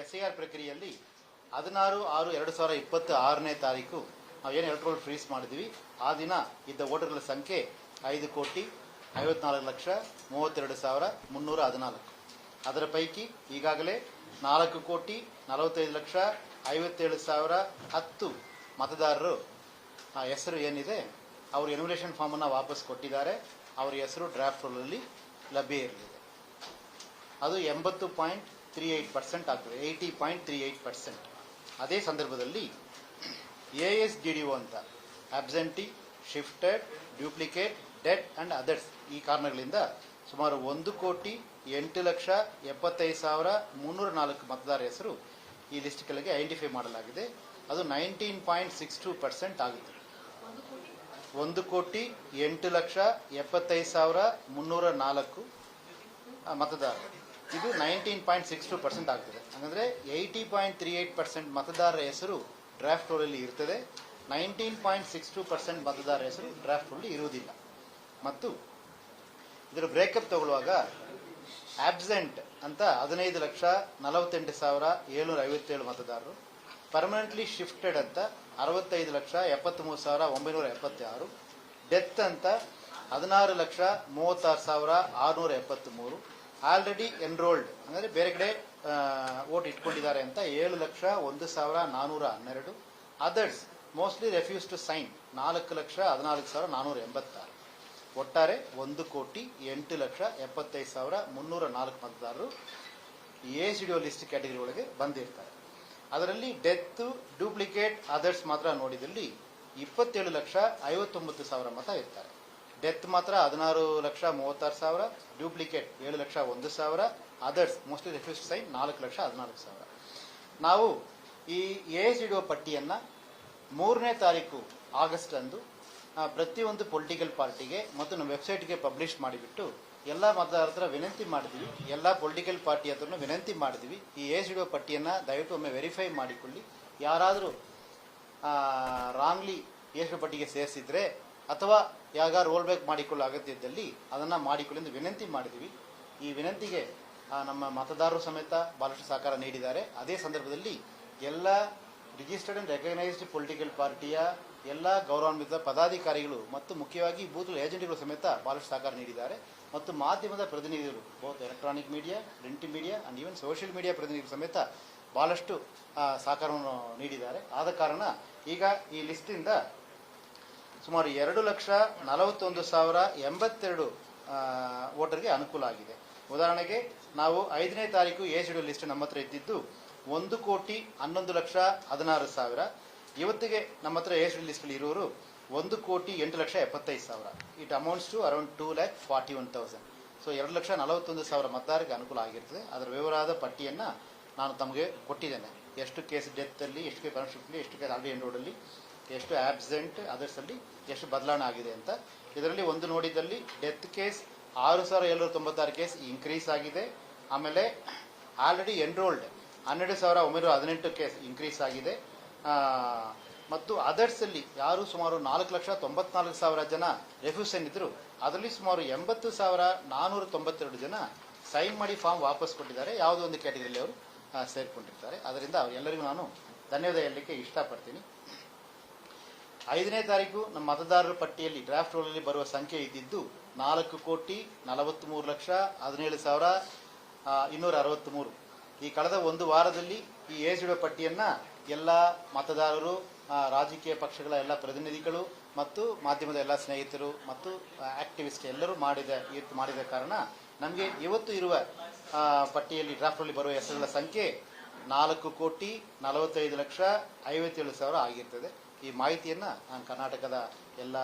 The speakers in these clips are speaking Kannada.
SIR ಪ್ರಕ್ರಿಯೆಯಲ್ಲಿ 16/6/2026ನೇ ತಾರೀಕು ನಾವೇನು ಎಲೆಕ್ಟ್ರೋಲ್ ಫ್ರೀಸ್ ಮಾಡಿದ್ವಿ ಆ ದಿನ ಇದ್ದ ವೋಟರ್ಗಳ ಸಂಖ್ಯೆ 5,54,32,314. ಅದರ ಪೈಕಿ ಈಗಾಗಲೇ 4,45,57,10 ಮತದಾರರು ಹೆಸರು ಏನಿದೆ ಅವರು ಎನ್ಯುಮರೇಷನ್ ಫಾರ್ಮನ್ನು ವಾಪಸ್ ಕೊಟ್ಟಿದ್ದಾರೆ. ಅವರ ಹೆಸರು ಡ್ರಾಫ್ಟ್ ರೋಲಲ್ಲಿ ಲಭ್ಯ ಇರಲಿದೆ. ಅದು 80.38% ಆಗ್ತದೆ, 80.38%. ಅದೇ ಸಂದರ್ಭದಲ್ಲಿ ASDDO ಅಂತ absentee, shifted, duplicate, dead and others ಈ ಕಾರಣಗಳಿಂದ ಸುಮಾರು 1,70,75,304 ಮತದಾರರ ಹೆಸರು ಈ ಲಿಸ್ಟ್ ಕೆಳಗೆ ಐಡೆಂಟಿಫೈ ಮಾಡಲಾಗಿದೆ. ಅದು 19.62% ಆಗುತ್ತೆ. 1,08,75,304 ಮತದಾರರು, ಇದು 19.62% ಆಗ್ತದೆ. ಹಾಗಂದ್ರೆ 80.38% ಮತದಾರರ ಹೆಸರು ಡ್ರಾಫ್ಟ್ ರೋಲಲ್ಲಿ ಇರ್ತದೆ. 19.62% ಮತದಾರರ ಹೆಸರು ಡ್ರಾಫ್ಟ್ ರೋಲಲ್ಲಿ ಇರುವುದಿಲ್ಲ. ಮತ್ತು ಇದರ ಬ್ರೇಕಪ್ ತಗೊಳ್ಳುವಾಗ ಆಬ್ಸೆಂಟ್ ಅಂತ 15,48,757 ಮತದಾರರು, ಪರ್ಮನೆಂಟ್ಲಿ ಶಿಫ್ಟೆಡ್ ಅಂತ 65,73,976, ಡೆತ್ ಅಂತ 16,36,673, ಆಲ್ರೆಡಿ ಎನ್ರೋಲ್ಡ್ ಅಂದರೆ ಬೇರೆ ಕಡೆ ವೋಟ್ ಇಟ್ಕೊಂಡಿದ್ದಾರೆ ಅಂತ 7,01,412, others mostly refuse to sign 4,14,486. ಒಟ್ಟಾರೆ 1,08,75,304 ಮತದಾರರು ASDO ಲಿಸ್ಟ್ ಕ್ಯಾಟಗರಿ ಒಳಗೆ ಬಂದಿರ್ತಾರೆ. ಅದರಲ್ಲಿ ಡೆತ್, ಡೂಪ್ಲಿಕೇಟ್, ಅದರ್ಸ್ ಮಾತ್ರ ನೋಡಿದಲ್ಲಿ 27,59,000 ಮತ ಇರ್ತಾರೆ. ಡೆತ್ ಮಾತ್ರ 16,36,000, duplicate 7,01,000, others mostly refuse sign 4,14,000. ನಾವು ಈ ASDO ಪಟ್ಟಿಯನ್ನು 3ನೇ ತಾರೀಕು ಆಗಸ್ಟ್ ಅಂದು ಪ್ರತಿಯೊಂದು ಪೊಲಿಟಿಕಲ್ ಪಾರ್ಟಿಗೆ ಮತ್ತು ನಮ್ಮ ವೆಬ್ಸೈಟ್ಗೆ ಪಬ್ಲಿಷ್ ಮಾಡಿಬಿಟ್ಟು ಎಲ್ಲ ಮತದಾರರ ಹತ್ರ ವಿನಂತಿ ಮಾಡಿದ್ವಿ, ಎಲ್ಲ ಪೊಲಿಟಿಕಲ್ ಪಾರ್ಟಿ ಹತ್ರನೂ ವಿನಂತಿ ಮಾಡಿದ್ವಿ, ಈ ASDO ಪಟ್ಟಿಯನ್ನು ದಯವಿಟ್ಟು ಒಮ್ಮೆ ವೆರಿಫೈ ಮಾಡಿಕೊಳ್ಳಿ. ಯಾರಾದರೂ ರಾಂಗ್ಲಿ ASDO ಪಟ್ಟಿಗೆ ಸೇರಿಸಿದ್ರೆ ಅಥವಾ ಯಾವಾಗ ರೋಲ್ ಬ್ಯಾಕ್ ಮಾಡಿಕೊಳ್ಳೋ ಅಗತ್ಯ ಇದ್ದಲ್ಲಿ ಅದನ್ನು ಮಾಡಿಕೊಳ್ಳಿ ಎಂದು ವಿನಂತಿ ಮಾಡಿದ್ವಿ. ಈ ವಿನಂತಿಗೆ ನಮ್ಮ ಮತದಾರರು ಸಮೇತ ಬಹಳಷ್ಟು ಸಹಕಾರ ನೀಡಿದ್ದಾರೆ. ಅದೇ ಸಂದರ್ಭದಲ್ಲಿ ಎಲ್ಲ ರಿಜಿಸ್ಟರ್ಡ್ ಅಂಡ್ ರೆಕಗ್ನೈಸ್ಡ್ ಪೊಲಿಟಿಕಲ್ ಪಾರ್ಟಿಯ ಎಲ್ಲ ಗೌರವಾನ್ವಿತ ಪದಾಧಿಕಾರಿಗಳು ಮತ್ತು ಮುಖ್ಯವಾಗಿ ಬೂತ್ ಏಜೆಂಟ್ಗಳು ಸಮೇತ ಬಹಳಷ್ಟು ಸಹಕಾರ ನೀಡಿದ್ದಾರೆ. ಮತ್ತು ಮಾಧ್ಯಮದ ಪ್ರತಿನಿಧಿಗಳು, ಬಹುತ್ electronic media, print media and even social media ಪ್ರತಿನಿಧಿಗಳು ಸಮೇತ ಬಹಳಷ್ಟು ಸಹಕಾರವನ್ನು ನೀಡಿದ್ದಾರೆ. ಆದ ಕಾರಣ ಈಗ ಈ ಲಿಸ್ಟಿಂದ ಸುಮಾರು 2,41,082 ವೋಟರ್ಗೆ ಅನುಕೂಲ ಆಗಿದೆ. ಉದಾಹರಣೆಗೆ ನಾವು 5ನೇ ತಾರೀಕು ASDO ಲಿಸ್ಟ್ ನಮ್ಮ ಹತ್ರ ಇದ್ದಿದ್ದು 1,11,16,000. ಇವತ್ತಿಗೆ ನಮ್ಮ ಹತ್ರ ASDO ಲಿಸ್ಟಲ್ಲಿ ಇರೋರು 1,08,75,000. It amounts to around 2,41,000. So 2,41,000 ಮತದಾರರಿಗೆ ಅನುಕೂಲ ಆಗಿರ್ತದೆ. ಅದರ ವಿವರವಾದ ಪಟ್ಟಿಯನ್ನು ನಾನು ತಮಗೆ ಕೊಟ್ಟಿದ್ದೇನೆ. ಎಷ್ಟು ಕೇಸ್ ಡೆತ್ತಲ್ಲಿ, ಎಷ್ಟು ಕೇಸ್ ಪರ್ಮನೆಂಟ್ಲಿ, ಎಷ್ಟು ಕೇಸ್ ಆಲ್ರೆಡಿ ಎನ್ರೋಲ್ಡಲ್ಲಿ, ಎಷ್ಟು ಆಬ್ಸೆಂಟ್, ಅದರ್ಸಲ್ಲಿ ಎಷ್ಟು ಬದಲಾವಣೆ ಆಗಿದೆ ಅಂತ. ಇದರಲ್ಲಿ ಒಂದು ನೋಡಿದಲ್ಲಿ ಡೆತ್ ಕೇಸ್ 6,796 ಕೇಸ್ ಇನ್ಕ್ರೀಸ್ ಆಗಿದೆ. ಆಮೇಲೆ ಆಲ್ರೆಡಿ ಎನ್ರೋಲ್ಡ್ 12,918 ಕೇಸ್ ಇನ್ಕ್ರೀಸ್ ಆಗಿದೆ. ಮತ್ತು ಅದರ್ಸಲ್ಲಿ ಯಾರು ಸುಮಾರು 4,94,000 ಜನ ರೆಫ್ಯೂಸನ್ ಇದ್ದರು, ಅದರಲ್ಲಿ ಸುಮಾರು 80,492 ಜನ ಸೈನ್ ಮಾಡಿ ಫಾರ್ಮ್ ವಾಪಸ್ ಕೊಟ್ಟಿದ್ದಾರೆ. ಯಾವುದೋ ಒಂದು ಕ್ಯಾಟಗರಿಯಲ್ಲಿ ಅವರು ಸೇರಿಕೊಂಡಿರ್ತಾರೆ. ಅದರಿಂದ ಎಲ್ಲರಿಗೂ ನಾನು ಧನ್ಯವಾದ ಹೇಳಲಿಕ್ಕೆ ಇಷ್ಟಪಡ್ತೀನಿ. 5ನೇ ತಾರೀಕು ನಮ್ಮ ಮತದಾರರ ಪಟ್ಟಿಯಲ್ಲಿ ಡ್ರಾಫ್ಟ್ ರೋಲಲ್ಲಿ ಬರುವ ಸಂಖ್ಯೆ ಇದ್ದಿದ್ದು 4,43,17,263. ಈ ಕಳೆದ ಒಂದು ವಾರದಲ್ಲಿ ಈ ASDO ಪಟ್ಟಿಯನ್ನು ಎಲ್ಲ ಮತದಾರರು, ರಾಜಕೀಯ ಪಕ್ಷಗಳ ಎಲ್ಲ ಪ್ರತಿನಿಧಿಗಳು ಮತ್ತು ಮಾಧ್ಯಮದ ಎಲ್ಲ ಸ್ನೇಹಿತರು ಮತ್ತು ಆಕ್ಟಿವಿಸ್ಟ್ ಎಲ್ಲರೂ ಮಾಡಿದ ಕಾರಣ ನಮಗೆ ಇವತ್ತು ಇರುವ ಪಟ್ಟಿಯಲ್ಲಿ ಡ್ರಾಫ್ಟ್ ರೋಲಲ್ಲಿ ಬರುವ ಹೆಸರುಗಳ ಸಂಖ್ಯೆ 4,45,57,000 ಆಗಿರ್ತದೆ. ಈ ಮಾಹಿತಿಯನ್ನು ನಾನು ಕರ್ನಾಟಕದ ಎಲ್ಲ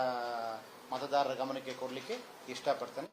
ಮತದಾರರ ಗಮನಕ್ಕೆ ಕೊಡಲಿಕ್ಕೆ ಇಷ್ಟಪಡ್ತೇನೆ.